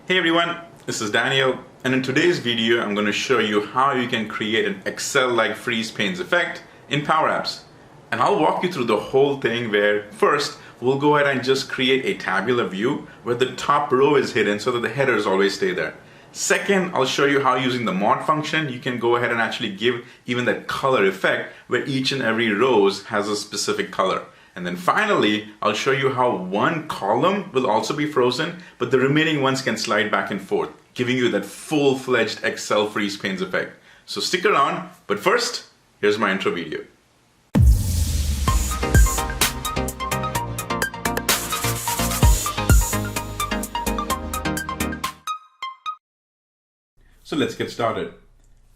Hey everyone, this is Daniel, and in today's video I'm going to show you how you can create an Excel-like freeze panes effect in Power Apps. And I'll walk you through the whole thing where first we'll go ahead and just create a tabular view where the top row is hidden so that the headers always stay there. Second, I'll show you how using the mod function you can go ahead and actually give even that color effect where each and every row has a specific color. And then finally, I'll show you how one column will also be frozen, but the remaining ones can slide back and forth, giving you that full-fledged Excel freeze panes effect. So stick around, but first, here's my intro video. So let's get started.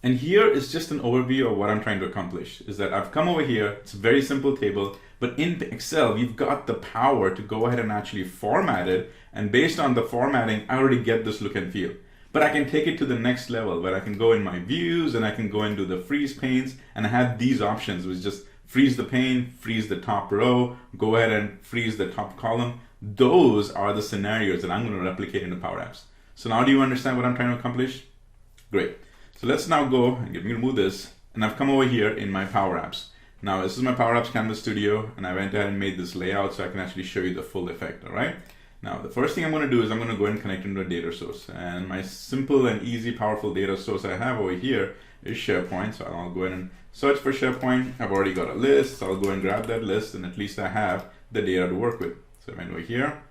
And here is just an overview of what I'm trying to accomplish, is that I've come over here, it's a very simple table, but in Excel, you've got the power to go ahead and actually format it, and based on the formatting, I already get this look and feel. But I can take it to the next level, where I can go in my views, and I can go into the freeze panes, and I have these options, which just freeze the pane, freeze the top row, go ahead and freeze the top column. Those are the scenarios that I'm going to replicate into Power Apps. So now do you understand what I'm trying to accomplish? Great. So let's now go and remove this, and I've come over here in my Power Apps. Now this is my Power Apps Canvas Studio, and I went ahead and made this layout so I can actually show you the full effect, all right? Now the first thing I'm going to do is I'm going to go ahead and connect into a data source, and my simple and easy powerful data source I have over here is SharePoint. So I'll go ahead and search for SharePoint. I've already got a list, so I'll go and grab that list, and at least I have the data to work with. So I went over here,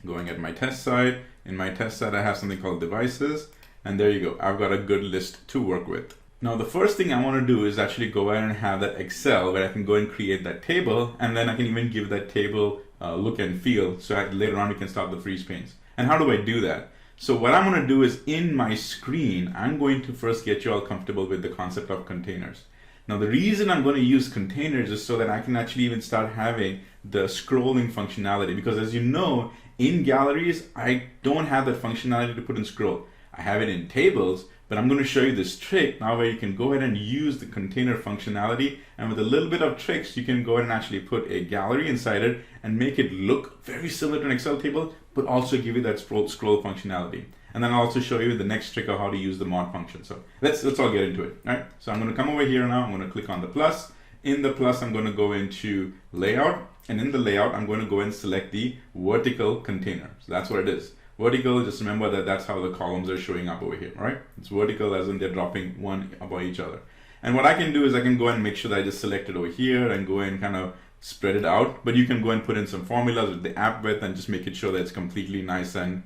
going at my test side. In my test side I have something called devices. And there you go, I've got a good list to work with. Now the first thing I want to do is actually go ahead and have that Excel where I can go and create that table, and then I can even give that table look and feel so later on we can start the freeze panes. And how do I do that? So what I'm going to do is in my screen, I'm going to first get you all comfortable with the concept of containers. Now the reason I'm going to use containers is so that I can actually even start having the scrolling functionality, because as you know, in galleries, I don't have that functionality to put in scroll. I have it in tables, but I'm going to show you this trick now where you can go ahead and use the container functionality, and with a little bit of tricks you can go ahead and actually put a gallery inside it and make it look very similar to an Excel table, but also give you that scroll functionality. And then I'll also show you the next trick of how to use the mod function. So let's all get into it. All right, so I'm going to come over here now, I'm going to click on the plus. In the plus I'm going to go into layout, and in the layout I'm going to go and select the vertical container. So that's what it is. Vertical, just remember that that's how the columns are showing up over here, right? It's vertical as in they're dropping one above each other. And what I can do is I can go and make sure that I just select it over here and go and kind of spread it out. But you can go and put in some formulas with the app width and just make it sure that it's completely nice and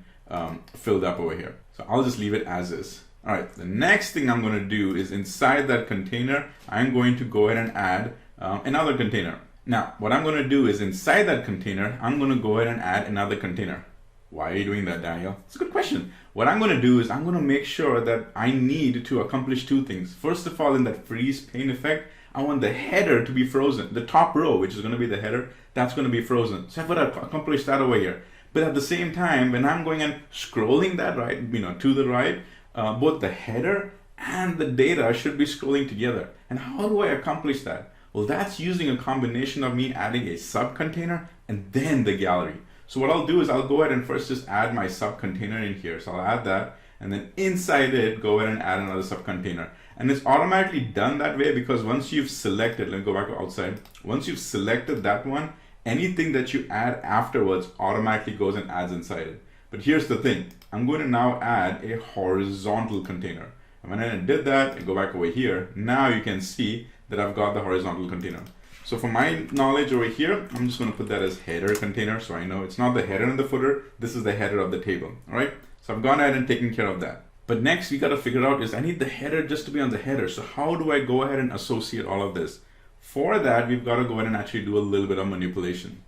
filled up over here. So I'll just leave it as is. All right, the next thing I'm going to do is inside that container, I'm going to go ahead and add another container. Now, what I'm going to do is inside that container, I'm going to go ahead and add another container. Why are you doing that, Daniel? It's a good question. What I'm going to do is I'm going to make sure that I need to accomplish two things. First of all, in that freeze pane effect, I want the header to be frozen. The top row, which is going to be the header, that's going to be frozen. So I've got to accomplish that over here. But at the same time, when I'm going and scrolling that right, to the right, both the header and the data should be scrolling together. And how do I accomplish that? Well, that's using a combination of me adding a sub container and then the gallery. So what I'll do is I'll go ahead and first just add my sub container in here. So I'll add that, and then inside it, go ahead and add another sub container. And it's automatically done that way because once you've selected, let me go back outside. Once you've selected that one, anything that you add afterwards automatically goes and adds inside it. But here's the thing, I'm going to now add a horizontal container. And when I did that, I go back over here. Now you can see that I've got the horizontal container. So for my knowledge over here, I'm just going to put that as header container. So I know it's not the header and the footer. This is the header of the table. All right. So I've gone ahead and taken care of that. But next we got to figure out is I need the header just to be on the header. So how do I go ahead and associate all of this? For that, we've got to go ahead and actually do a little bit of manipulation.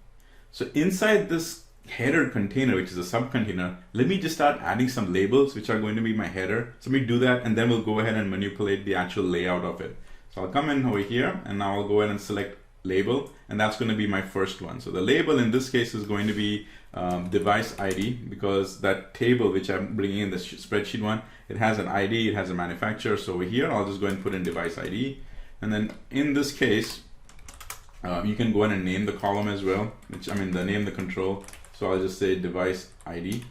So inside this header container, which is a sub container, let me just start adding some labels, which are going to be my header. So let me do that, and then we'll go ahead and manipulate the actual layout of it. So I'll come in over here, and now I'll go ahead and select label, and that's going to be my first one. So the label in this case is going to be device ID, because that table which I'm bringing in, the spreadsheet one, it has an ID, it has a manufacturer. So over here I'll just go and put in device ID, and then in this case you can go ahead and name the column as well, name the control. So I'll just say device ID,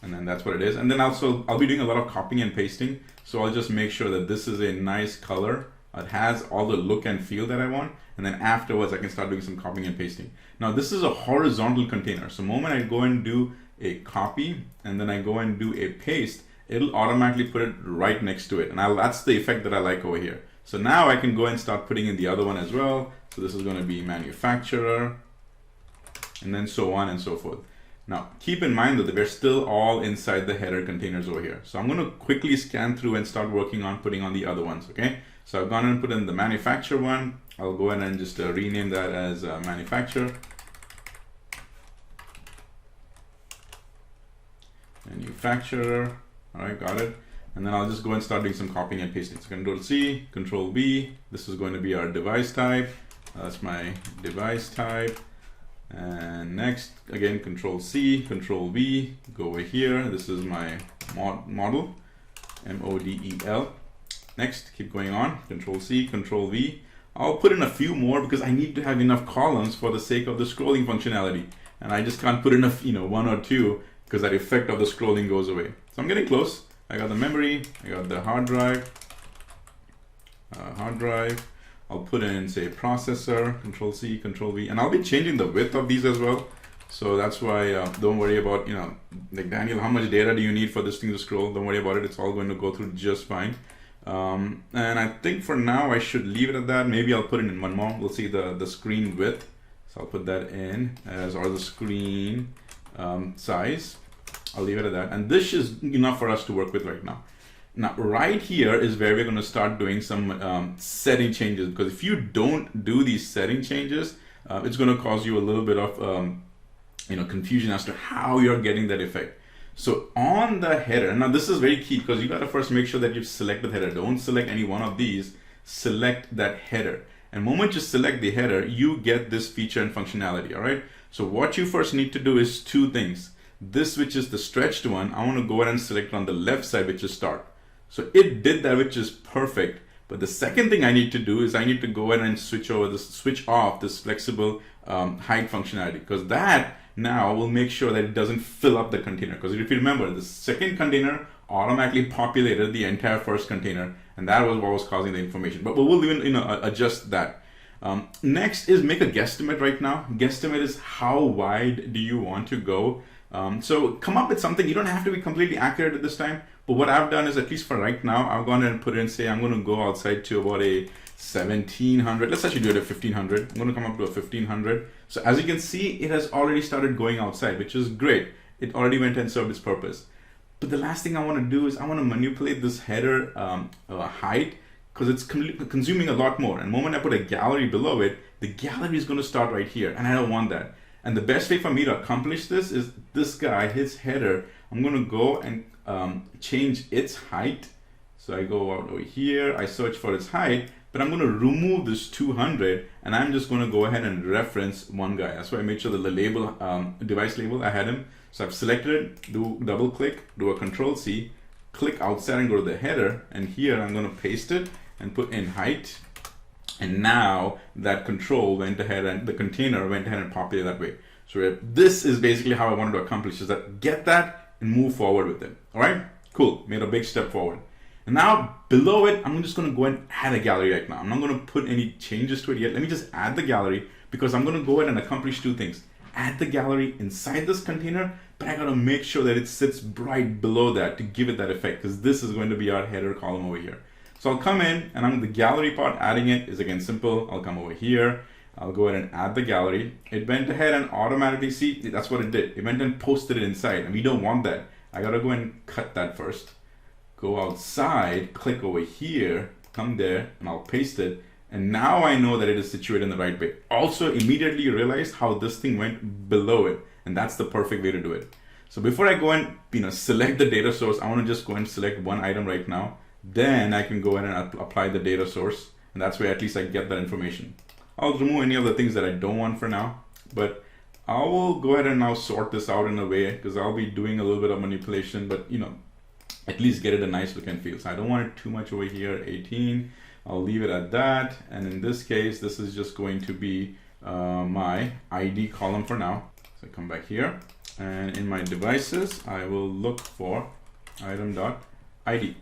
And then that's what it is. And then also I'll be doing a lot of copying and pasting. So I'll just make sure that this is a nice color. It has all the look and feel that I want. And then afterwards I can start doing some copying and pasting. Now this is a horizontal container. So the moment I go and do a copy and then I go and do a paste, it'll automatically put it right next to it. And that's the effect that I like over here. So now I can go and start putting in the other one as well. So this is going to be manufacturer, and then so on and so forth. Now, keep in mind that we're still all inside the header containers over here. So I'm going to quickly scan through and start working on putting on the other ones, okay? So I've gone and put in the manufacturer one. I'll go ahead and just rename that as manufacturer. Manufacturer, all right, got it. And then I'll just go and start doing some copying and pasting. So Control C, Control V. This is going to be our device type. That's my device type. And next, again, Control C, Control V, go over here. This is my model, M-O-D-E-L. Next, keep going on, Control C, Control V. I'll put in a few more because I need to have enough columns for the sake of the scrolling functionality. And I just can't put enough, one or two, because that effect of the scrolling goes away. So I'm getting close. I got the memory, I got the hard drive. I'll put in, say, processor, Control C, Control V, and I'll be changing the width of these as well. So that's why don't worry about, like Daniel, how much data do you need for this thing to scroll? Don't worry about it. It's all going to go through just fine. And I think for now I should leave it at that. Maybe I'll put it in one more. We'll see the screen width. So I'll put that in as, or the screen size. I'll leave it at that. And this is enough for us to work with right now. Now, right here is where we're going to start doing some setting changes, because if you don't do these setting changes, it's going to cause you a little bit of confusion as to how you're getting that effect. So on the header, now this is very key because you got to first make sure that you've selected the header. Don't select any one of these, select that header. And the moment you select the header, you get this feature and functionality, all right? So what you first need to do is two things. This, which is the stretched one, I want to go ahead and select on the left side, which is start. So it did that, which is perfect. But the second thing I need to do is I need to go ahead and switch off this flexible height functionality, because that now will make sure that it doesn't fill up the container. Because if you remember, the second container automatically populated the entire first container, and that was what was causing the information. But we'll even adjust that. Next is make a guesstimate right now. Guesstimate is how wide do you want to go. So come up with something. You don't have to be completely accurate at this time. But what I've done is, at least for right now, I've gone ahead and put in, say, I'm going to go outside to about a 1700. Let's actually do it at 1500. I'm going to come up to a 1500. So as you can see, it has already started going outside, which is great. It already went and served its purpose. But the last thing I want to do is I want to manipulate this header height, because it's consuming a lot more. And the moment I put a gallery below it, the gallery is going to start right here. And I don't want that. And the best way for me to accomplish this is this guy, his header. I'm going to go and change its height. So I go out over here, I search for its height, but I'm going to remove this 200, and I'm just going to go ahead and reference one guy. That's why I made sure that the label, device label, I had him. So I've selected it, do double click, do a Control C, click outside and go to the header, and here I'm going to paste it and put in height. And now that control went ahead and the container went ahead and populated that way. So this is basically how I wanted to accomplish, is that get that and move forward with it. All right, cool, made a big step forward. And now below it, I'm just going to go and add a gallery right now. I'm not going to put any changes to it yet. Let me just add the gallery, because I'm going to go ahead and accomplish two things. Add the gallery inside this container, but I got to make sure that it sits right below that to give it that effect, because this is going to be our header column over here. So I'll come in, and I'm the gallery part. Adding it is again simple. I'll come over here. I'll go ahead and add the gallery. It went ahead and automatically, see, that's what it did. It went and posted it inside, and we don't want that. I gotta go and cut that first. Go outside, click over here, come there, and I'll paste it. And now I know that it is situated in the right way. Also, immediately realized how this thing went below it, and that's the perfect way to do it. So before I go and select the data source, I want to just go and select one item right now. Then I can go ahead and apply the data source, and that's where at least I get that information. I'll remove any of the things that I don't want for now, but I will go ahead and now sort this out in a way, because I'll be doing a little bit of manipulation, but at least get it a nice look and feel. So I don't want it too much over here, 18. I'll leave it at that. And in this case, this is just going to be my ID column for now. So I come back here, and in my devices, I will look for item.id.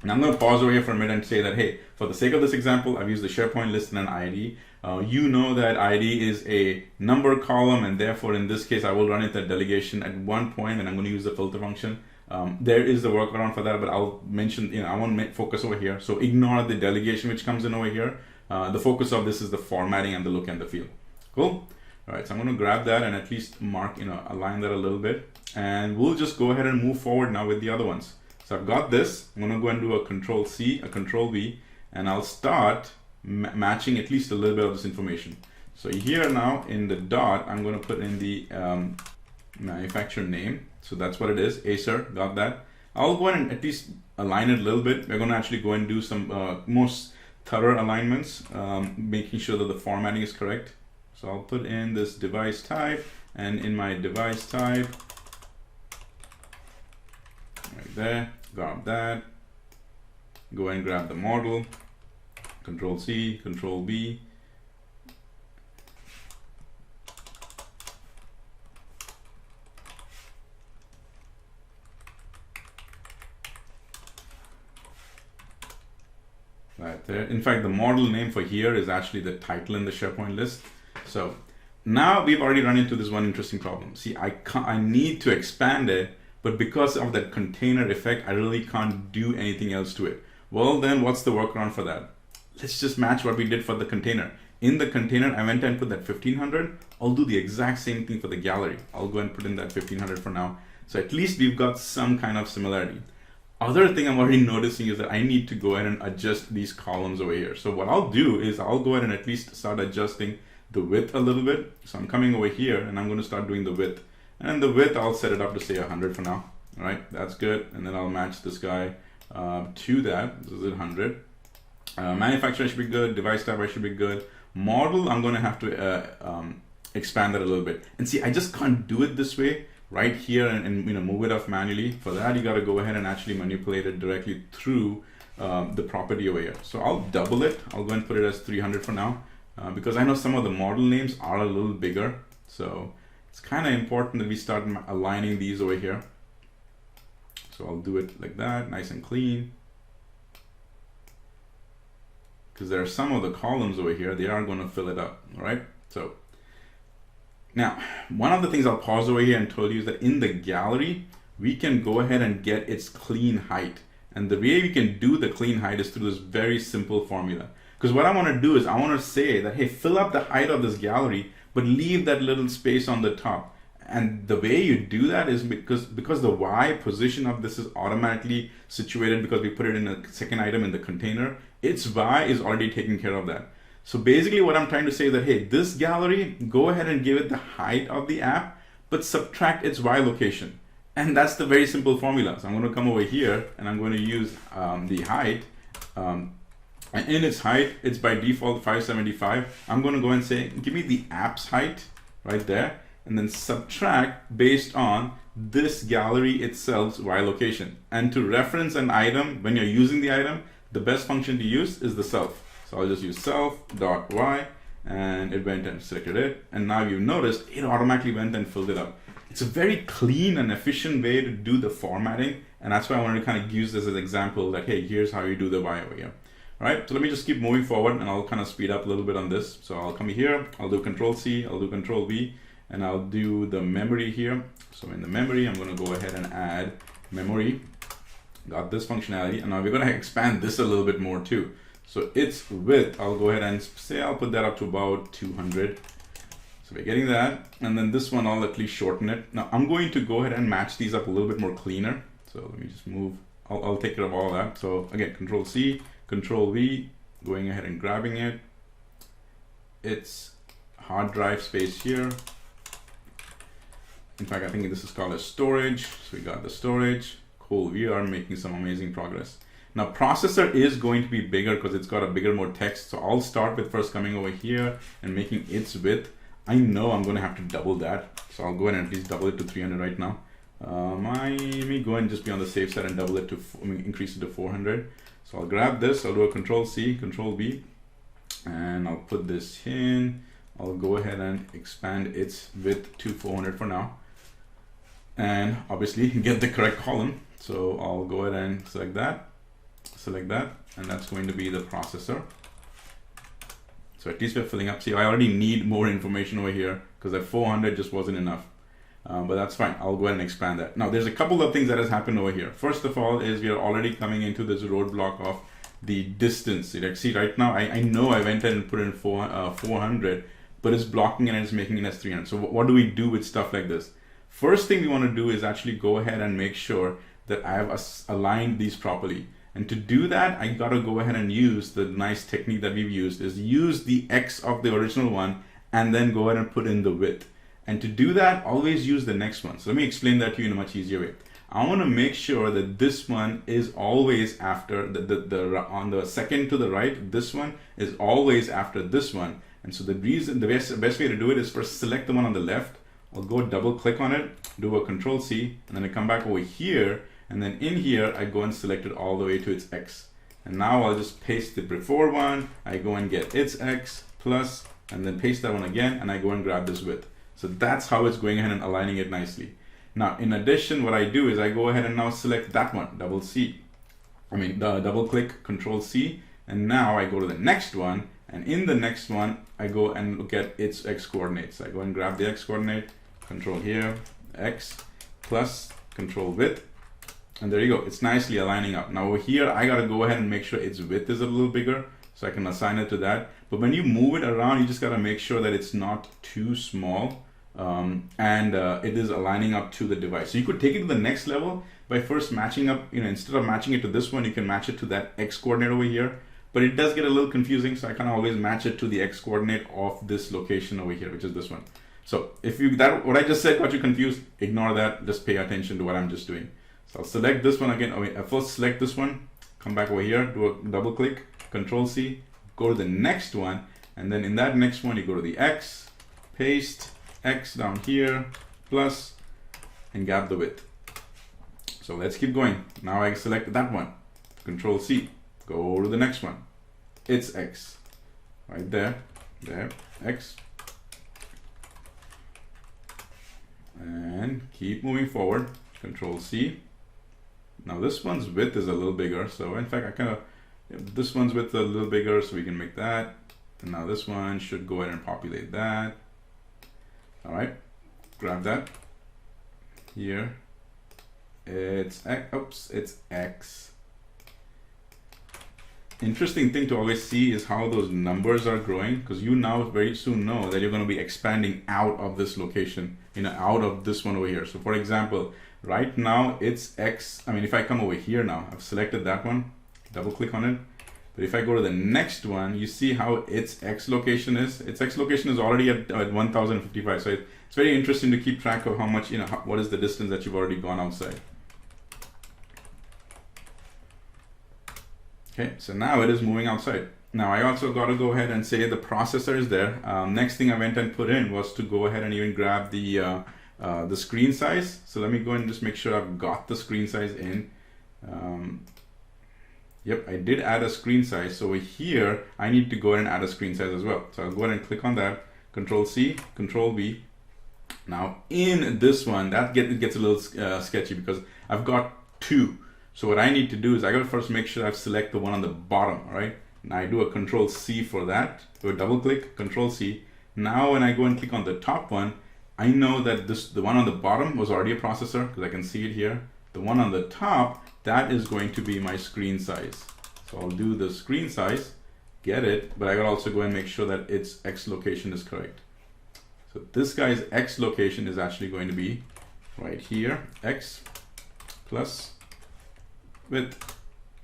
And I'm going to pause over here for a minute and say that, hey, for the sake of this example, I've used the SharePoint list and an ID. You know that ID is a number column, and therefore in this case, I will run it that delegation at one point, and I'm going to use the filter function. There is the workaround for that, but I'll mention, I want to focus over here. So ignore the delegation which comes in over here. The focus of this is the formatting and the look and the feel. Cool. All right, so I'm going to grab that and at least mark, align that a little bit, and we'll just go ahead and move forward now with the other ones. So I've got this. I'm going to go and do a Control C, a Control V, and I'll start matching at least a little bit of this information. So here now in the dot, I'm going to put in the manufacturer name. So that's what it is, Acer, got that. I'll go ahead and at least align it a little bit. We're going to actually go and do some most thorough alignments, making sure that the formatting is correct. So I'll put in this device type, and in my device type, right there, grab that, go and grab the model, Control C, Control V, right there. In fact, the model name for here is actually the title in the SharePoint list. So now we've already run into this one interesting problem. See, I need to expand it, but because of that container effect, I really can't do anything else to it. Well, then what's the workaround for that? Let's just match what we did for the container. In the container, I went and put that 1500. I'll do the exact same thing for the gallery. I'll go and put in that 1500 for now. So at least we've got some kind of similarity. Other thing I'm already noticing is that I need to go ahead and adjust these columns over here. So what I'll do is I'll go ahead and at least start adjusting the width a little bit. So I'm coming over here and I'm going to start doing the width. And the width, I'll set it up to say 100 for now. All right, that's good. And then I'll match this guy to that. This is 100. Manufacturer should be good. Device type I should be good. Model, I'm going to have to expand that a little bit. And see, I just can't do it this way right here and move it off manually. For that, you got to go ahead and actually manipulate it directly through the property over here. So I'll double it. I'll go and put it as 300 for now because I know some of the model names are a little bigger. So it's kind of important that we start aligning these over here. So I'll do it like that, nice and clean. Because there are some of the columns over here, they are going to fill it up, all right? So now, one of the things I'll pause over here and tell you is that in the gallery, we can go ahead and get its clean height. And the way we can do the clean height is through this very simple formula. Because what I want to do is I want to say that, hey, fill up the height of this gallery, but leave that little space on the top. And the way you do that is because the Y position of this is automatically situated because we put it in a second item in the container, its Y is already taking care of that. So basically what I'm trying to say is that, hey, this gallery, go ahead and give it the height of the app, but subtract its Y location. And that's the very simple formula. So I'm going to come over here and I'm going to use the height. And in its height, it's by default 575. I'm going to go and say, give me the app's height right there, and then subtract based on this gallery itself's Y location. And to reference an item, when you're using the item, the best function to use is the self. So I'll just use self.y, and it went and selected it. And now you've noticed it automatically went and filled it up. It's a very clean and efficient way to do the formatting. And that's why I wanted to kind of use this as an example that, hey, here's how you do the Y over here. All right, so let me just keep moving forward and I'll kind of speed up a little bit on this. So I'll come here, I'll do Control C, I'll do Control V, and I'll do the memory here. So in the memory, I'm going to go ahead and add memory. Got this functionality, and now we're going to expand this a little bit more too. So its width, I'll go ahead and say I'll put that up to about 200. So we're getting that, and then this one I'll at least shorten it. Now I'm going to go ahead and match these up a little bit more cleaner. So let me just move. I'll take care of all that. So again, Control C, Control V, going ahead and grabbing it. It's hard drive space here. In fact, I think this is called a storage. So we got the storage. Cool, we are making some amazing progress. Now processor is going to be bigger because it's got a bigger, more text. So I'll start with first coming over here and making its width. I know I'm going to have to double that. So I'll go ahead and at least double it to 300 right now. Let me go and just be on the safe side and double it to, increase it to 400. So I'll grab this, I'll do a Control C, Control V, and I'll put this in. I'll go ahead and expand its width to 400 for now. And obviously get the correct column. So I'll go ahead and select that, and that's going to be the processor. So at least we're filling up. See, I already need more information over here because that 400 just wasn't enough. But that's fine. I'll go ahead and expand that. Now, there's a couple of things that has happened over here. First of all is we are already coming into this roadblock of the distance. See, right now, I know I went ahead and put in 400, but it's blocking and it's making it as 300. So what do we do with stuff like this? First thing we want to do is actually go ahead and make sure that I have aligned these properly. And to do that, I got to go ahead and use the nice technique that we've used, is use the X of the original one and then go ahead and put in the width. And to do that, always use the next one. So let me explain that to you in a much easier way. I want to make sure that this one is always after on the second to the right, this one is always after this one. And so the best way to do it is first select the one on the left. I'll go double click on it, do a Control C, and then I come back over here. And then in here, I go and select it all the way to its X. And now I'll just paste the before one. I go and get its X plus, and then paste that one again. And I go and grab this width. So that's how it's going ahead and aligning it nicely. Now, in addition, what I do is I go ahead and now select that one, double click, Control C, and now I go to the next one, and in the next one, I go and look at its X coordinates. I go and grab the X coordinate, Control here, X, plus, Control width, and there you go. It's nicely aligning up. Now over here, I gotta go ahead and make sure its width is a little bigger, so I can assign it to that. But when you move it around, you just gotta make sure that it's not too small. It is aligning up to the device. So you could take it to the next level by first matching up, instead of matching it to this one, you can match it to that X coordinate over here. But it does get a little confusing, so I can always match it to the X coordinate of this location over here, which is this one. So if what I just said got you confused, ignore that, just pay attention to what I'm just doing. So I'll select this one again. I first select this one, come back over here, do a double click, Control C, go to the next one, and then in that next one, you go to the X, paste, X down here, plus, and grab the width. So let's keep going. Now I select that one, Control C, go to the next one. It's X, right there, X. And keep moving forward, Control C. Now this one's width is a little bigger, so in fact this one's width a little bigger, so we can make that. And now this one should go ahead and populate that. All right, grab that. Here, it's X. Oops, it's X. Interesting thing to always see is how those numbers are growing, because you now very soon know that you're going to be expanding out of this location, out of this one over here. So for example, right now it's X. If I come over here now, I've selected that one, double click on it. But if I go to the next one, you see how its X location is. Its X location is already at 1055. So it's very interesting to keep track of how much, what is the distance that you've already gone outside. Okay, so now it is moving outside. Now I also got to go ahead and say the processor is there. Next thing I went and put in was to go ahead and even grab the screen size. So let me go and just make sure I've got the screen size in. Yep, I did add a screen size. So over here, I need to go ahead and add a screen size as well. So I'll go ahead and click on that, Control C, Control V. Now in this one, it gets a little sketchy because I've got two. So what I need to do is I got to first make sure I select the one on the bottom, all right? And I do a Control C for that, do a double click, Control C. Now when I go and click on the top one, I know that the one on the bottom was already a processor because I can see it here. The one on the top, that is going to be my screen size. So I'll do the screen size, get it, but I gotta also go and make sure that its X location is correct. So this guy's X location is actually going to be right here, X plus width.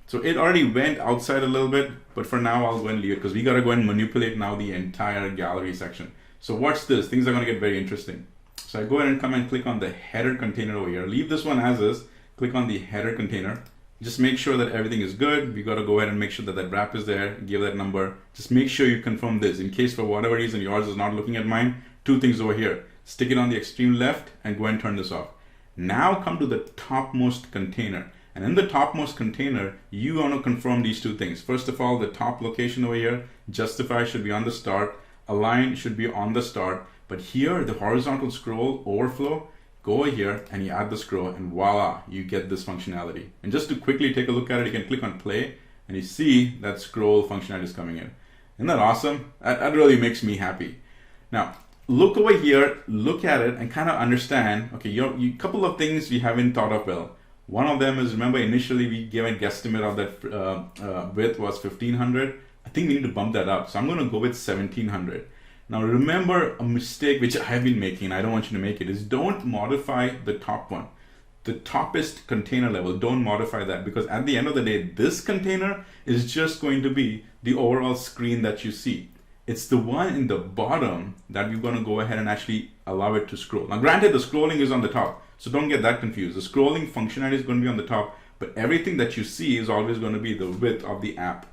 So it already went outside a little bit, but for now I'll go and leave it because we gotta go and manipulate now the entire gallery section. So watch this, things are gonna get very interesting. So I go ahead and come and click on the header container over here. Leave this one as is, click on the header container. Just make sure that everything is good. We gotta go ahead and make sure that that wrap is there, give that number. Just make sure you confirm this. In case for whatever reason yours is not looking at mine, two things over here. Stick it on the extreme left and go and turn this off. Now come to the topmost container. And in the topmost container, you want to confirm these two things. First of all, the top location over here, justify should be on the start. align should be on the start, but here the horizontal scroll overflow, go over here and you add the scroll, and voila, you get this functionality. And just to quickly take a look at it, you can click on play and you see that scroll functionality is coming in. Isn't that awesome? That really makes me happy. Now, look over here, look at it and kind of understand, okay, a couple of things we haven't thought of well. One of them is, remember initially we gave a guesstimate of that width was 1500. I think we need to bump that up. So I'm going to go with 1700. Now remember, a mistake which I have been making, I don't want you to make it, is don't modify the top one. The toppest container level, don't modify that, because at the end of the day, this container is just going to be the overall screen that you see. It's the one in the bottom that we're going to go ahead and actually allow it to scroll. Now granted, the scrolling is on the top, so don't get that confused. The scrolling functionality is going to be on the top, but everything that you see is always going to be the width of the app.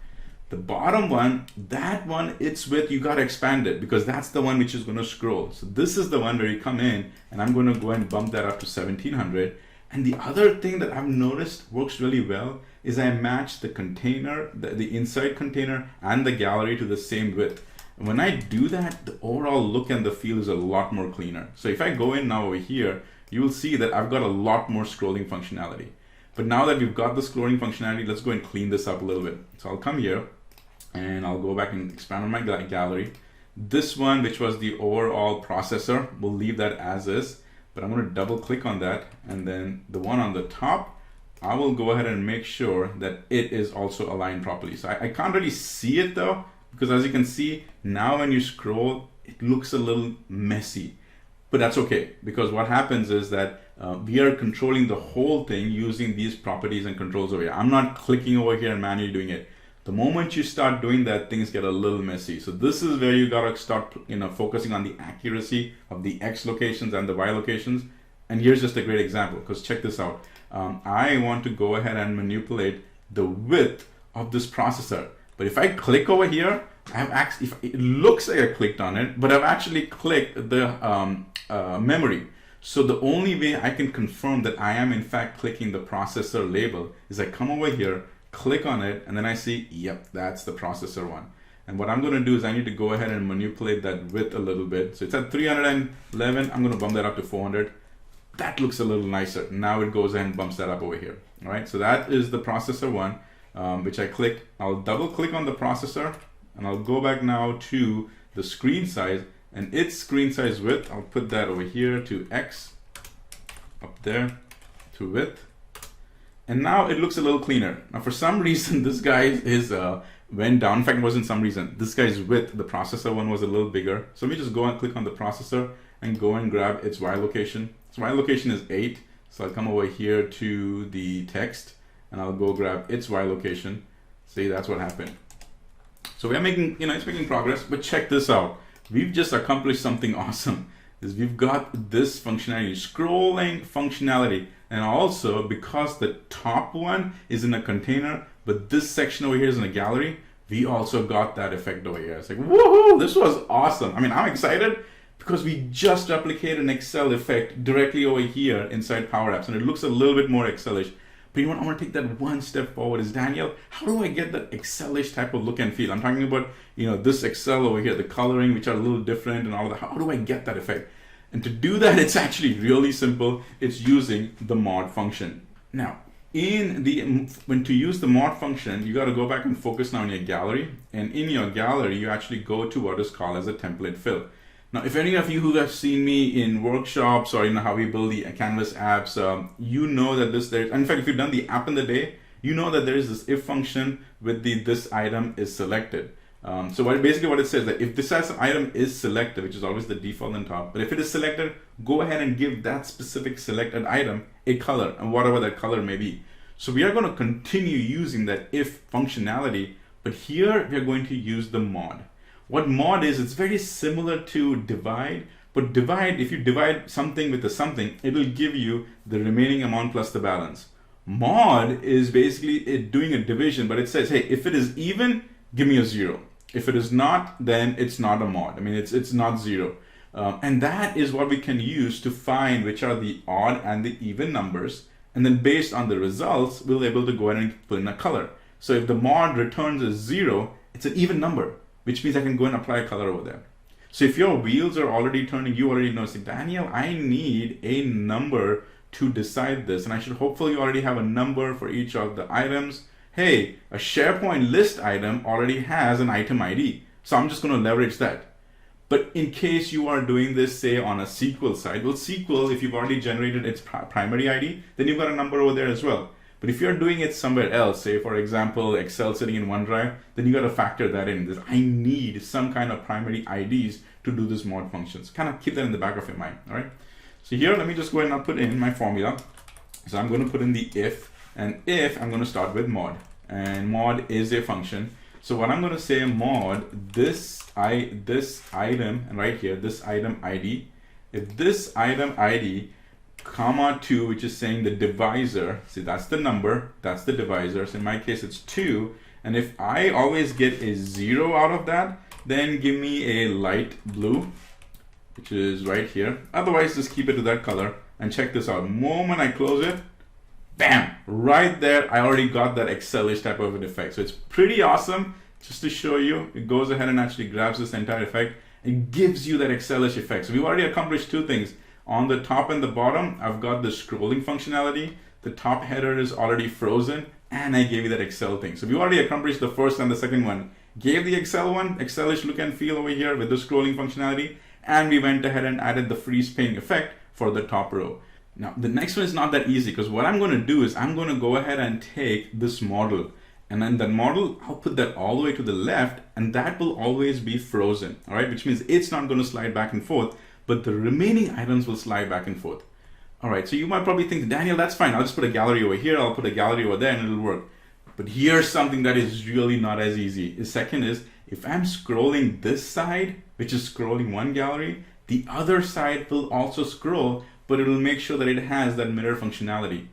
The bottom one, that one, its width, you got to expand it, because that's the one which is going to scroll. So this is the one where you come in, and I'm going to go and bump that up to 1700. And the other thing that I've noticed works really well is I match the container, the inside container and the gallery to the same width. And when I do that, the overall look and the feel is a lot more cleaner. So if I go in now over here, you will see that I've got a lot more scrolling functionality. But now that we've got the scrolling functionality, let's go and clean this up a little bit. So I'll come here and I'll go back and expand on my gallery. This one, which was the overall processor, we'll leave that as is, but I'm going to double click on that. And then the one on the top, I will go ahead and make sure that it is also aligned properly. So I can't really see it though, because as you can see, now when you scroll, it looks a little messy. But that's okay, because what happens is that we are controlling the whole thing using these properties and controls over here. I'm not clicking over here and manually doing it. The moment you start doing that, things get a little messy. So this is where you gotta start, focusing on the accuracy of the X locations and the Y locations. And here's just a great example, because check this out. I want to go ahead and manipulate the width of this processor. But if I click over here, it looks like I clicked on it, but I've actually clicked the memory. So the only way I can confirm that I am in fact clicking the processor label is I come over here, click on it, and then I see, yep, that's the processor one. And what I'm going to do is I need to go ahead and manipulate that width a little bit. So it's at 311. I'm going to bump that up to 400. That looks a little nicer. Now it goes ahead and bumps that up over here. All right, so that is the processor one, which I click. I'll double click on the processor, and I'll go back now to the screen size, and its screen size width, I'll put that over here to X, up there to width. And now it looks a little cleaner. Now for some reason, this guy went down. In fact, it wasn't some reason. This guy's width, the processor one, was a little bigger. So let me just go and click on the processor and go and grab its Y location. So Y location is 8. So I'll come over here to the text and I'll go grab its Y location. See, that's what happened. So we are making, it's making progress, but check this out. We've just accomplished something awesome. Is we've got this functionality, scrolling functionality. And also, because the top one is in a container, but this section over here is in a gallery, we also got that effect over here. It's like, woohoo, this was awesome. I mean, I'm excited because we just replicated an Excel effect directly over here inside Power Apps, and it looks a little bit more Excel-ish. But you know what, I want to take that one step forward. Is, Daniel, how do I get that Excel-ish type of look and feel? I'm talking about, this Excel over here, the coloring, which are a little different and all of that. How do I get that effect? And to do that, it's actually really simple. It's using the mod function. Now, when to use the mod function, you got to go back and focus now on your gallery. And in your gallery, you actually go to what is called as a template fill. Now, if any of you who have seen me in workshops or how we build the Canvas apps, you know that in fact, if you've done the app in the day, you know that there is this if function with this item is selected. So basically what it says that if this item is selected, which is always the default on top, but if it is selected, go ahead and give that specific selected item a color, and whatever that color may be. So we are going to continue using that if functionality, but here we are going to use the mod. What mod is, it's very similar to divide, but divide, if you divide something with a something, it will give you the remaining amount plus the balance. Mod is basically it doing a division, but it says, hey, if it is even, give me a 0. If it is not, then it's not a mod. I mean, it's not 0. And that is what we can use to find which are the odd and the even numbers. And then based on the results, we'll be able to go ahead and put in a color. So if the mod returns a 0, it's an even number, which means I can go and apply a color over there. So if your wheels are already turning, you already know, say, Daniel, I need a number to decide this. And I should hopefully already have a number for each of the items. Hey, a SharePoint list item already has an item ID. So I'm just going to leverage that. But in case you are doing this, say, on a SQL side, well, SQL, if you've already generated its primary ID, then you've got a number over there as well. But if you're doing it somewhere else, say, for example, Excel sitting in OneDrive, then you got to factor that in. That I need some kind of primary IDs to do this mod functions. Kind of keep that in the back of your mind, all right? So here, let me just go ahead and put in my formula. So I'm going to put in the if, and if I'm going to start with mod. And mod is a function. So what I'm going to say, mod this item, and right here, this item ID. If this item ID, comma 2, which is saying the divisor, see, that's the number, that's the divisor. So in my case, it's 2. And if I always get a 0 out of that, then give me a light blue, which is right here. Otherwise, just keep it to that color. And check this out. Moment I close it, bam, right there, I already got that Excel-ish type of an effect. So it's pretty awesome. Just to show you, it goes ahead and actually grabs this entire effect and gives you that Excel-ish effect. So we've already accomplished two things. On the top and the bottom, I've got the scrolling functionality. The top header is already frozen, and I gave you that Excel thing. So we already accomplished the first and the second one. Gave the Excel one, Excel-ish look and feel over here with the scrolling functionality, and we went ahead and added the freeze pane effect for the top row. Now, the next one is not that easy, because what I'm going to do is I'm going to go ahead and take this model, and then that model, I'll put that all the way to the left, and that will always be frozen, all right? Which means it's not going to slide back and forth, but the remaining items will slide back and forth. All right, so you might probably think, Daniel, that's fine. I'll just put a gallery over here, I'll put a gallery over there, and it'll work. But here's something that is really not as easy. The second is, if I'm scrolling this side, which is scrolling one gallery, the other side will also scroll, but it will make sure that it has that mirror functionality.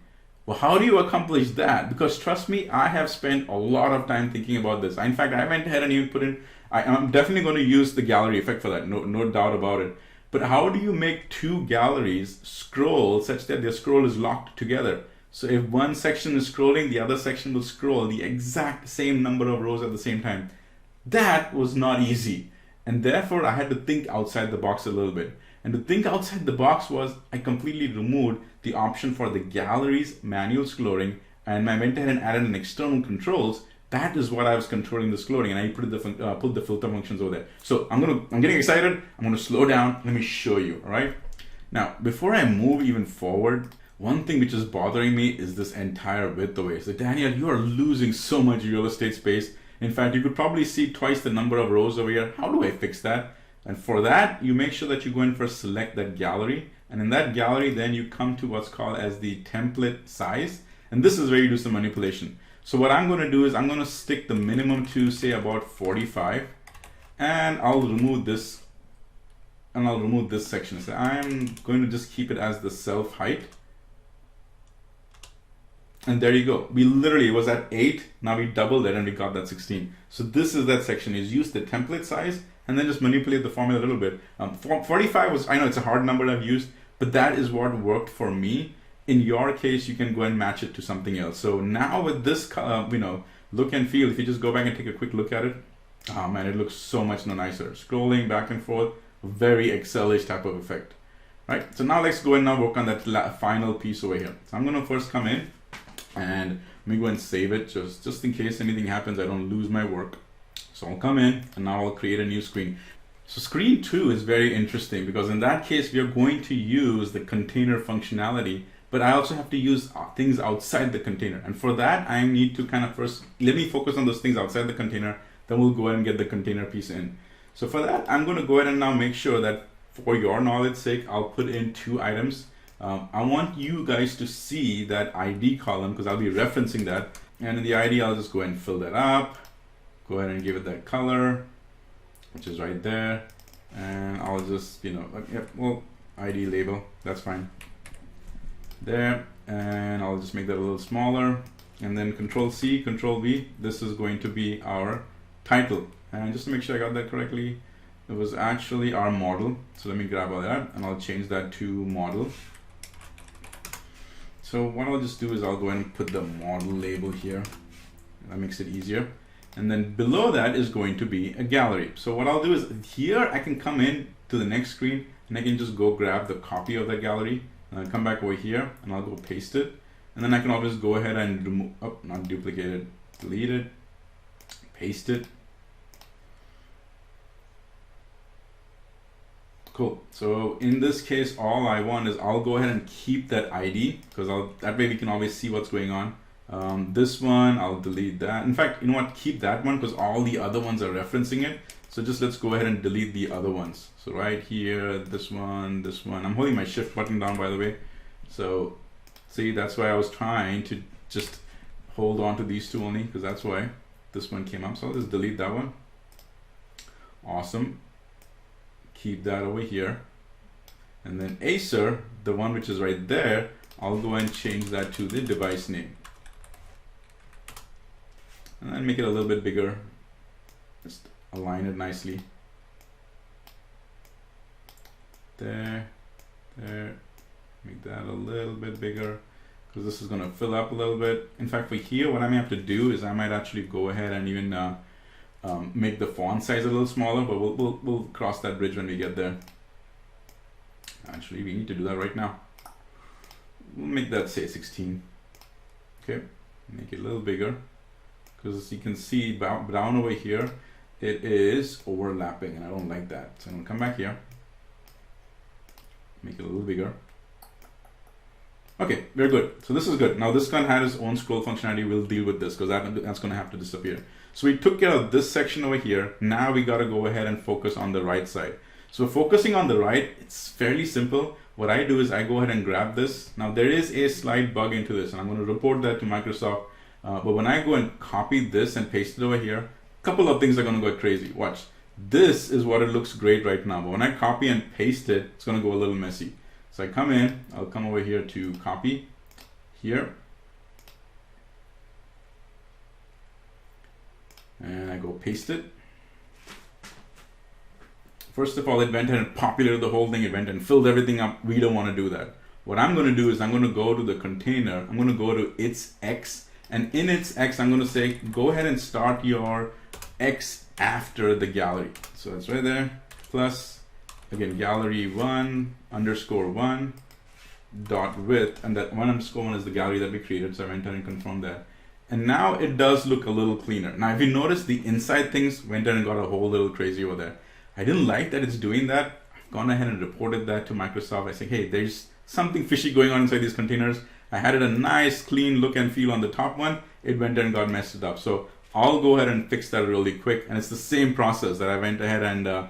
Well, how do you accomplish that? Because trust me, I have spent a lot of time thinking about this. In fact, I went ahead and even put in, I'm definitely going to use the gallery effect for that, no doubt about it. But how do you make two galleries scroll such that their scroll is locked together? So if one section is scrolling, the other section will scroll the exact same number of rows at the same time. That was not easy. And therefore, I had to think outside the box a little bit. And to think outside the box was, I completely removed the option for the galleries manual scrolling, and I went ahead and added an external controls. That is what I was controlling the scrolling, and I put the filter functions over there. So I'm getting excited. I'm going to slow down. Let me show you, all right? Now, before I move even forward, one thing which is bothering me is this entire width away. So Daniel, you are losing so much real estate space. In fact, you could probably see twice the number of rows over here. How do I fix that? And for that, you make sure that you go in first, select that gallery. And in that gallery, then you come to what's called as the template size. And this is where you do some manipulation. So what I'm going to do is I'm going to stick the minimum to, say, about 45. And I'll remove this. And I'll remove this section. So I'm going to just keep it as the self height. And there you go. We literally, it was at 8. Now we doubled it and we got that 16. So this is that section. Is use the template size and then just manipulate the formula a little bit. 45 was, I know it's a hard number I've used, but that is what worked for me. In your case, you can go and match it to something else. So now with this, look and feel, if you just go back and take a quick look at it, oh man, it looks so much nicer. Scrolling back and forth, very Excel-ish type of effect, right? So now let's go and now work on that final piece over here. So I'm gonna first come in and let me go and save it just in case anything happens, I don't lose my work. So I'll come in and now I'll create a new screen. So screen 2 is very interesting because in that case, we are going to use the container functionality, but I also have to use things outside the container. And for that, I need to kind of first, let me focus on those things outside the container, then we'll go ahead and get the container piece in. So for that, I'm gonna go ahead and now make sure that for your knowledge sake, I'll put in 2 items. I want you guys to see that ID column because I'll be referencing that. And in the ID, I'll just go ahead and fill that up. Go ahead and give it that color, which is right there. And I'll just, ID label, that's fine. There, and I'll just make that a little smaller. And then Control C, Control V, this is going to be our title. And just to make sure I got that correctly, it was actually our model. So let me grab all that and I'll change that to model. So what I'll just do is I'll go ahead and put the model label here. That makes it easier. And then below that is going to be a gallery. So what I'll do is here I can come in to the next screen and I can just go grab the copy of that gallery and I'll come back over here and I'll go paste it. And then I can always go ahead and remove, oh, not duplicate it, delete it, paste it. Cool. So in this case, all I want is I'll go ahead and keep that ID because that way we can always see what's going on. This one, I'll delete that. In fact, you know what? Keep that one because all the other ones are referencing it. So just let's go ahead and delete the other ones. So right here, this one. I'm holding my shift button down, by the way. So see, that's why I was trying to just hold on to these two only because that's why this one came up. So I'll just delete that one. Awesome. Keep that over here. And then Acer, the one which is right there, I'll go and change that to the device name. And then make it a little bit bigger. Just align it nicely. There. Make that a little bit bigger because this is going to fill up a little bit. In fact, for here, what I may have to do is I might actually go ahead and even make the font size a little smaller, but we'll cross that bridge when we get there. Actually, we need to do that right now. We'll make that say 16. Okay, make it a little bigger because as you can see down over here, it is overlapping and I don't like that. So I'm gonna come back here, make it a little bigger. Okay, very good. So this is good. Now this one had its own scroll functionality. We'll deal with this because that's going to have to disappear. So we took care of this section over here. Now we got to go ahead and focus on the right side. So focusing on the right, it's fairly simple. What I do is I go ahead and grab this. Now there is a slight bug into this and I'm going to report that to Microsoft. But when I go and copy this and paste it over here, a couple of things are going to go crazy. Watch. This is what it looks great right now. But when I copy and paste it, it's going to go a little messy. So I come in, I'll come over here to copy here. And I go paste it. First of all, it went ahead and populated the whole thing. It went and filled everything up. We don't want to do that. What I'm going to do is I'm going to go to the container. I'm going to go to its X. And in its X, I'm going to say, go ahead and start your X after the gallery. So it's right there. Plus, again, gallery 1 _ 1 dot width. And that 1 _ 1 is the gallery that we created. So I went ahead and confirmed that. And now it does look a little cleaner. Now, if you notice, the inside things went ahead and got a whole little crazy over there. I didn't like that it's doing that. I've gone ahead and reported that to Microsoft. I say, hey, there's something fishy going on inside these containers. I had it a nice clean look and feel on the top one. It went ahead and got messed up. So I'll go ahead and fix that really quick. And it's the same process that I went ahead and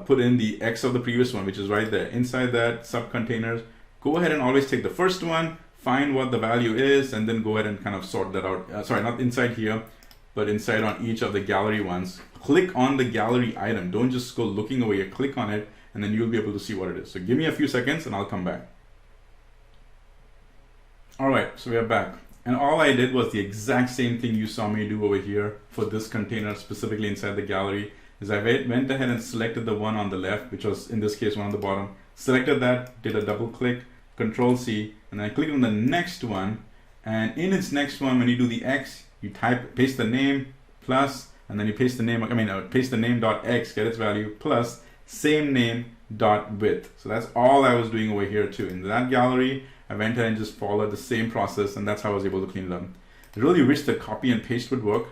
put in the X of the previous one, which is right there. Inside that sub containers, go ahead and always take the first one, find what the value is, and then go ahead and kind of sort that out. Sorry, not inside here, but inside on each of the gallery ones. Click on the gallery item. Don't just go looking over here. Click on it, and then you'll be able to see what it is. So give me a few seconds, and I'll come back. All right, so we are back. And all I did was the exact same thing you saw me do over here for this container, specifically inside the gallery, is I went ahead and selected the one on the left, which was in this case one on the bottom, selected that, did a double click, Control C, and then I click on the next one. And in its next one, when you do the X, you paste the name plus, and then you paste the name, paste the name dot X, get its value, plus same name dot width. So that's all I was doing over here too. In that gallery, I went ahead and just followed the same process, and that's how I was able to clean it up. I really wish the copy and paste would work,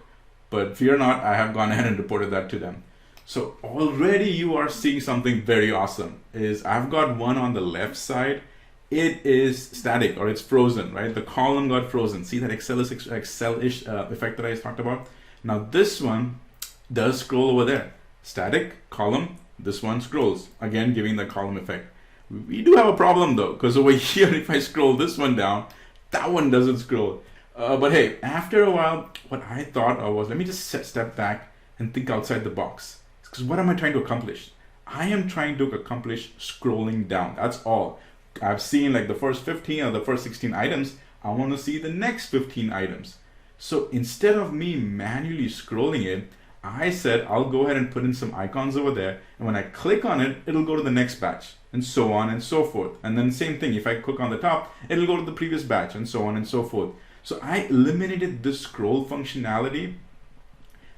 but fear not, I have gone ahead and reported that to them. So already you are seeing something very awesome. Is I've got one on the left side. It is static, or it's frozen, right? The column got frozen. See that Excel-ish effect that I talked about? Now this one does scroll over there. Static, column, this one scrolls. Again, giving the column effect. We do have a problem though, because over here, if I scroll this one down, that one doesn't scroll. But hey, after a while, what I thought was, let me just step back and think outside the box. Because what am I trying to accomplish? I am trying to accomplish scrolling down. That's all. I've seen like the first 15 or the first 16 items. I want to see the next 15 items. So instead of me manually scrolling it, I said I'll go ahead and put in some icons over there. And when I click on it, it'll go to the next batch, and so on and so forth. And then same thing, if I click on the top, it'll go to the previous batch, and so on and so forth. So I eliminated this scroll functionality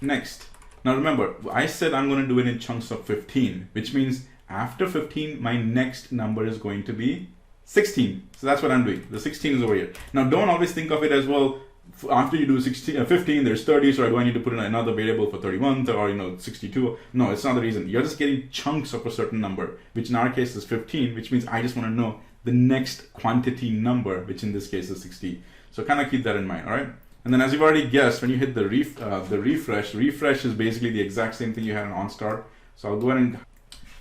next. Now remember, I said I'm going to do it in chunks of 15, which means after 15, my next number is going to be 16. So that's what I'm doing. The 16 is over here. Now don't always think of it as, well, after you do 15, there's 30, so do I need to put in another variable for 31 or 62? No, it's not the reason. You're just getting chunks of a certain number, which in our case is 15, which means I just want to know the next quantity number, which in this case is 60. So kind of keep that in mind, all right? And then as you've already guessed, when you hit the refresh is basically the exact same thing you had on start. So I'll go ahead and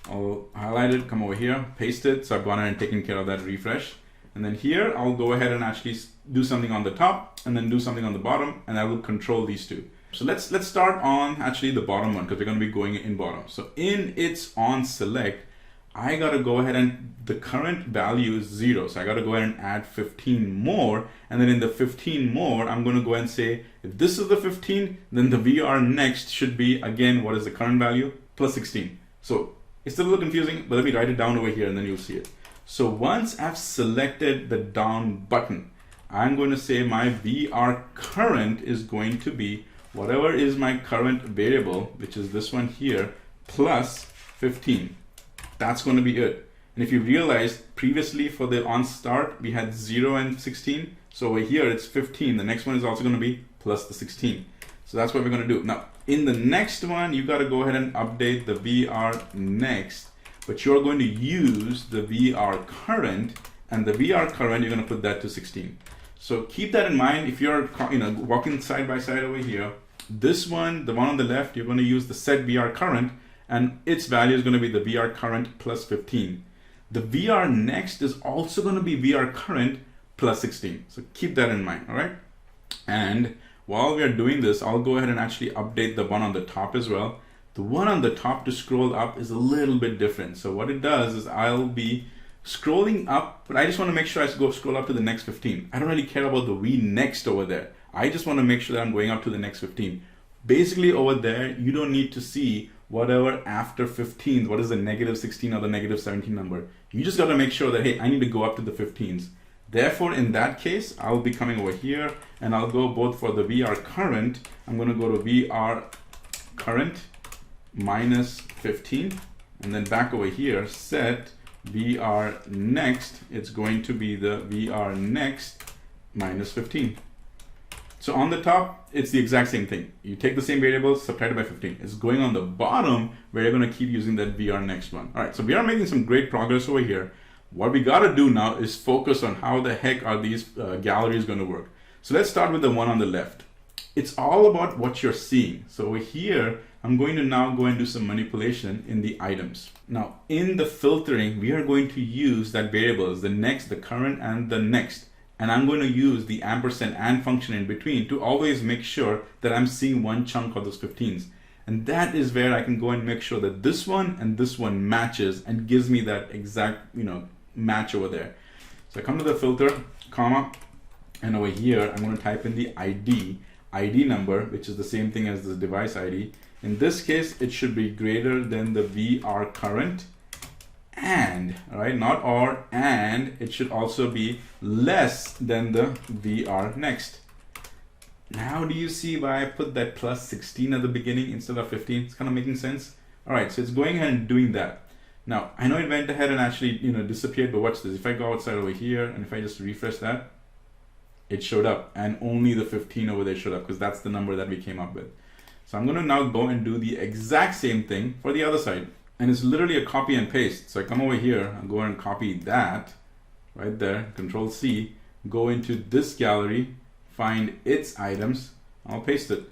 I'll highlight it, come over here, paste it. So I've gone ahead and taken care of that refresh. And then here, I'll go ahead and actually do something on the top and then do something on the bottom, and I will control these two. So let's start on actually the bottom one, because we're going to be going in bottom. So in its on select, I got to go ahead and the current value is 0. So I got to go ahead and add 15 more. And then in the 15 more, I'm going to go ahead and say, if this is the 15, then the VR next should be, again, what is the current value? Plus 16. So it's a little confusing, but let me write it down over here and then you'll see it. So once I've selected the down button, I'm going to say my VR current is going to be whatever is my current variable, which is this one here, plus 15. That's going to be it. And if you realize previously for the on start, we had 0 and 16. So over here, it's 15. The next one is also going to be plus the 16. So that's what we're going to do. Now, in the next one, you got to go ahead and update the VR next, but you're going to use the VR current, and the VR current, you're going to put that to 16. So keep that in mind. If you're walking side by side over here, this one, the one on the left, you're going to use the set VR current, and its value is going to be the VR current plus 15. The VR next is also going to be VR current plus 16. So keep that in mind, all right? And while we are doing this, I'll go ahead and actually update the one on the top as well. The one on the top to scroll up is a little bit different. So what it does is I'll be scrolling up, but I just want to make sure I go scroll up to the next 15. I don't really care about the V next over there. I just want to make sure that I'm going up to the next 15. Basically over there, you don't need to see whatever after 15, what is the negative 16 or the negative 17 number. You just got to make sure that, hey, I need to go up to the 15s. Therefore, in that case, I'll be coming over here and I'll go both for the VR current. I'm going to go to VR current minus 15, and then back over here, set VR next. It's going to be the VR next minus 15. So on the top, it's the exact same thing. You take the same variable, subtract it by 15. It's going on the bottom where you're going to keep using that VR next one. All right, so we are making some great progress over here. What we got to do now is focus on how the heck are these galleries going to work. So let's start with the one on the left. It's all about what you're seeing. So over here, I'm going to now go and do some manipulation in the items. Now, in the filtering, we are going to use that variables, the next, the current, and the next. And I'm going to use the ampersand and function in between to always make sure that I'm seeing one chunk of those 15s. And that is where I can go and make sure that this one and this one matches and gives me that exact, match over there. So I come to the filter, comma, and over here, I'm going to type in the ID number, which is the same thing as the device ID. In this case, it should be greater than the VR current, and, all right, not or, and it should also be less than the VR next. Now, do you see why I put that plus 16 at the beginning instead of 15? It's kind of making sense. All right, so it's going ahead and doing that. Now, I know it went ahead and actually, disappeared, but watch this. If I go outside over here and if I just refresh that, it showed up, and only the 15 over there showed up because that's the number that we came up with. So I'm going to now go and do the exact same thing for the other side. And it's literally a copy and paste. So I come over here, I'll go and copy that right there, Control C, go into this gallery, find its items, I'll paste it.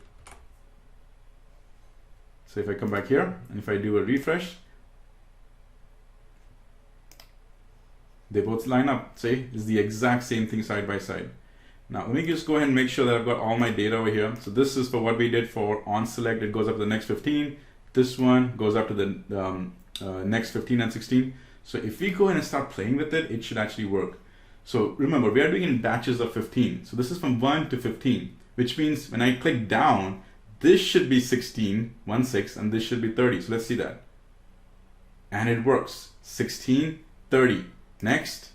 So if I come back here and if I do a refresh, they both line up. See, it's the exact same thing side by side. Now let me just go ahead and make sure that I've got all my data over here. So this is for what we did for on select. It goes up to the next 15. This one goes up to the next 15 and 16. So if we go in and start playing with it, it should actually work. So remember, we are doing in batches of 15. So this is from 1 to 15, which means when I click down, this should be 16, 1, 6, and this should be 30. So let's see that. And it works. 16, 30. Next,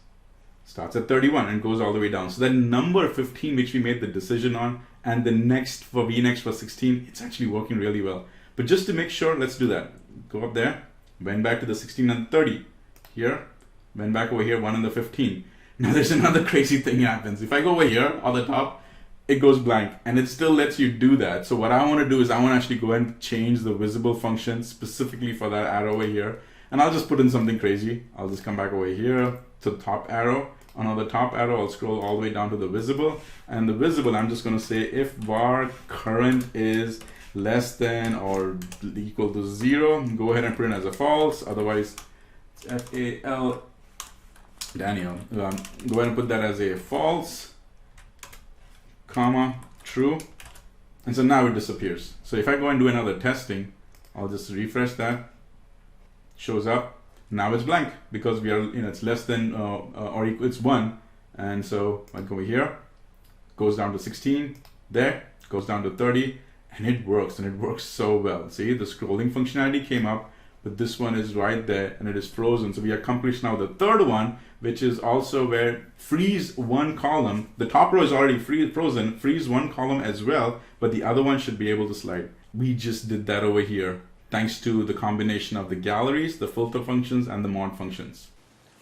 starts at 31 and goes all the way down. So that number 15, which we made the decision on, and the next for vnext for 16, it's actually working really well. But just to make sure, let's do that. Go up there, bend back to the 16 and 30. Here, bend back over here, 1 and the 15. Now there's another crazy thing happens. If I go over here on the top, it goes blank, and it still lets you do that. So what I want to do is I want to actually go and change the visible function specifically for that arrow over here. And I'll just put in something crazy. I'll just come back over here to the top arrow. On the top arrow, I'll scroll all the way down to the visible. And the visible, I'm just going to say if var current is less than or equal to 0, go ahead and put it as a false. Otherwise, it's FAL, Daniel. Go ahead and put that as a false, comma, true. And so now it disappears. So if I go and do another testing, I'll just refresh that. Shows up. Now it's blank because we are, it's less than or equal, it's 1. And so I go here, goes down to 16, there, goes down to 30, and it works, and it works so well. See, the scrolling functionality came up, but this one is right there, and it is frozen. So we accomplished now the third one, which is also where freeze one column. The top row is already frozen, freeze one column as well, but the other one should be able to slide. We just did that over here, thanks to the combination of the galleries, the filter functions, and the mod functions.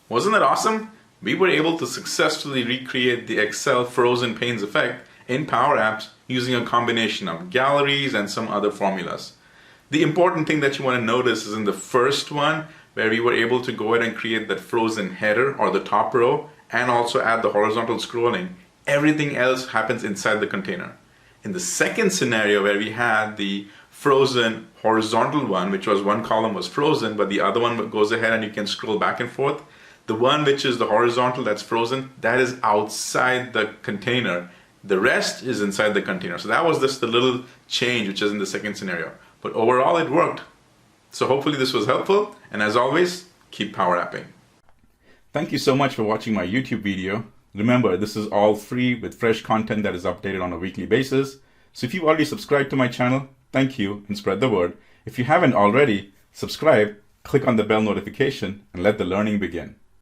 Wasn't that awesome? We were able to successfully recreate the Excel frozen panes effect in Power Apps using a combination of galleries and some other formulas. The important thing that you want to notice is in the first one, where we were able to go ahead and create that frozen header or the top row and also add the horizontal scrolling. Everything else happens inside the container. In the second scenario, where we had the frozen horizontal one, which was one column was frozen, but the other one goes ahead and you can scroll back and forth. The one which is the horizontal that's frozen, that is outside the container. The rest is inside the container. So that was just the little change which is in the second scenario. But overall it worked. So hopefully this was helpful. And as always, keep power apping. Thank you so much for watching my YouTube video. Remember, this is all free with fresh content that is updated on a weekly basis. So if you've already subscribed to my channel, thank you and spread the word. If you haven't already, subscribe, click on the bell notification, and let the learning begin.